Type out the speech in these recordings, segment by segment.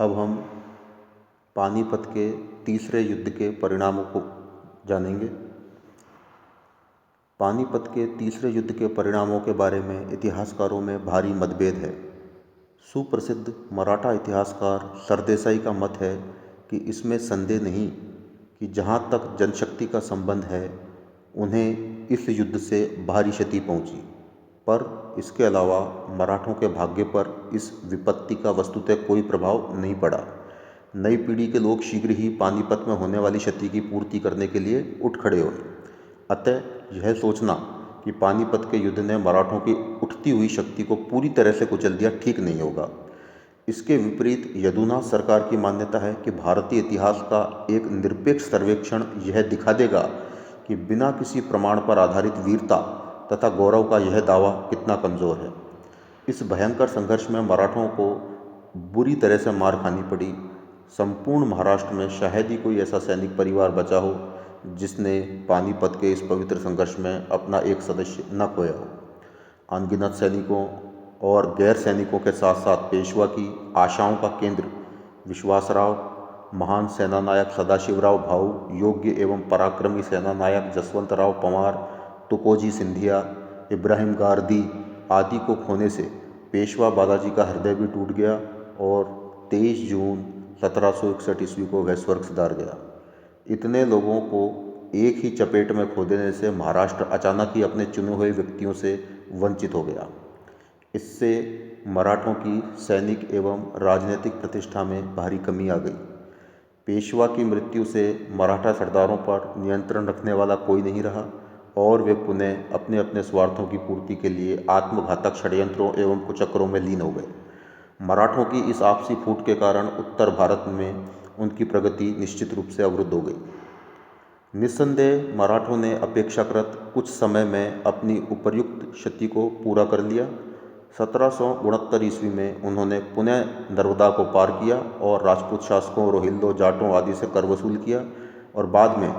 अब हम पानीपत के तीसरे युद्ध के परिणामों को जानेंगे। पानीपत के तीसरे युद्ध के परिणामों के बारे में इतिहासकारों में भारी मतभेद है। सुप्रसिद्ध मराठा इतिहासकार सरदेसाई का मत है कि इसमें संदेह नहीं कि जहाँ तक जनशक्ति का संबंध है उन्हें इस युद्ध से भारी क्षति पहुँची, पर इसके अलावा मराठों के भाग्य पर इस विपत्ति का वस्तुतः कोई प्रभाव नहीं पड़ा। नई पीढ़ी के लोग शीघ्र ही पानीपत में होने वाली क्षति की पूर्ति करने के लिए उठ खड़े हुए। अतः यह सोचना कि पानीपत के युद्ध ने मराठों की उठती हुई शक्ति को पूरी तरह से कुचल दिया ठीक नहीं होगा। इसके विपरीत यदुनाथ सरकार की मान्यता है कि भारतीय इतिहास का एक निरपेक्ष सर्वेक्षण यह दिखा देगा कि बिना किसी प्रमाण पर आधारित वीरता तथा गौरव का यह दावा कितना कमज़ोर है। इस भयंकर संघर्ष में मराठों को बुरी तरह से मार खानी पड़ी। संपूर्ण महाराष्ट्र में शायद ही कोई ऐसा सैनिक परिवार बचा हो जिसने पानीपत के इस पवित्र संघर्ष में अपना एक सदस्य न खोया हो। अनगिनत सैनिकों और गैर सैनिकों के साथ साथ पेशवा की आशाओं का केंद्र विश्वासराव, महान सेनानायक सदाशिवराव भाऊ, योग्य एवं पराक्रमी सेनानायक जसवंतराव पवार, तुकोजी सिंधिया, इब्राहिम गारदी आदि को खोने से पेशवा बालाजी का हृदय भी टूट गया और 23 जून 1761 ईस्वी को वह स्वर्ग सिधार गया। इतने लोगों को एक ही चपेट में खो देने से महाराष्ट्र अचानक ही अपने चुने हुए व्यक्तियों से वंचित हो गया। इससे मराठों की सैनिक एवं राजनीतिक प्रतिष्ठा में भारी कमी आ गई। पेशवा की मृत्यु से मराठा सरदारों पर नियंत्रण रखने वाला कोई नहीं रहा और वे पुनः अपने अपने स्वार्थों की पूर्ति के लिए आत्मघातक षड्यंत्रों एवं कुचक्रों में लीन हो गए। मराठों की इस आपसी फूट के कारण उत्तर भारत में उनकी प्रगति निश्चित रूप से अवरुद्ध हो गई। निस्संदेह मराठों ने अपेक्षाकृत कुछ समय में अपनी उपर्युक्त क्षति को पूरा कर लिया। 1769 ईस्वी में उन्होंने पुनः नर्मदा को पार किया और राजपूत शासकों, रोहिल्लों, जाटों आदि से कर वसूल किया और बाद में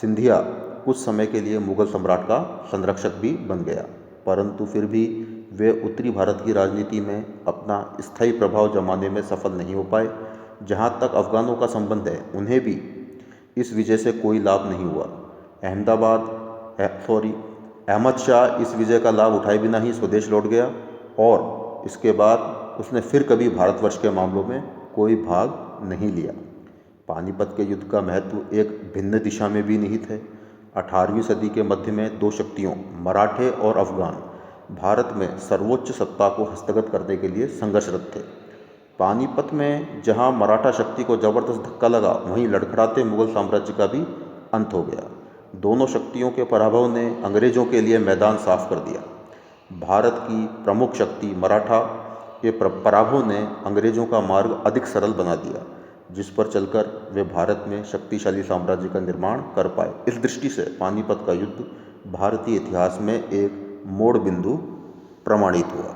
सिंधिया कुछ समय के लिए मुगल सम्राट का संरक्षक भी बन गया, परंतु फिर भी वे उत्तरी भारत की राजनीति में अपना स्थायी प्रभाव जमाने में सफल नहीं हो पाए। जहाँ तक अफगानों का संबंध है, उन्हें भी इस विजय से कोई लाभ नहीं हुआ। अहमद शाह इस विजय का लाभ उठाए बिना ही स्वदेश लौट गया और इसके बाद उसने फिर कभी भारतवर्ष के मामलों में कोई भाग नहीं लिया। पानीपत के युद्ध का महत्व एक भिन्न दिशा में भी निहित है। 18वीं सदी के मध्य में दो शक्तियों मराठे और अफगान भारत में सर्वोच्च सत्ता को हस्तगत करने के लिए संघर्षरत थे। पानीपत में जहां मराठा शक्ति को जबरदस्त धक्का लगा, वहीं लड़खड़ाते मुगल साम्राज्य का भी अंत हो गया। दोनों शक्तियों के पराभव ने अंग्रेजों के लिए मैदान साफ कर दिया। भारत की प्रमुख शक्ति मराठा के पराभव ने अंग्रेजों का मार्ग अधिक सरल बना दिया, जिस पर चलकर वे भारत में शक्तिशाली साम्राज्य का निर्माण कर पाए। इस दृष्टि से पानीपत का युद्ध भारतीय इतिहास में एक मोड़ बिंदु प्रमाणित हुआ।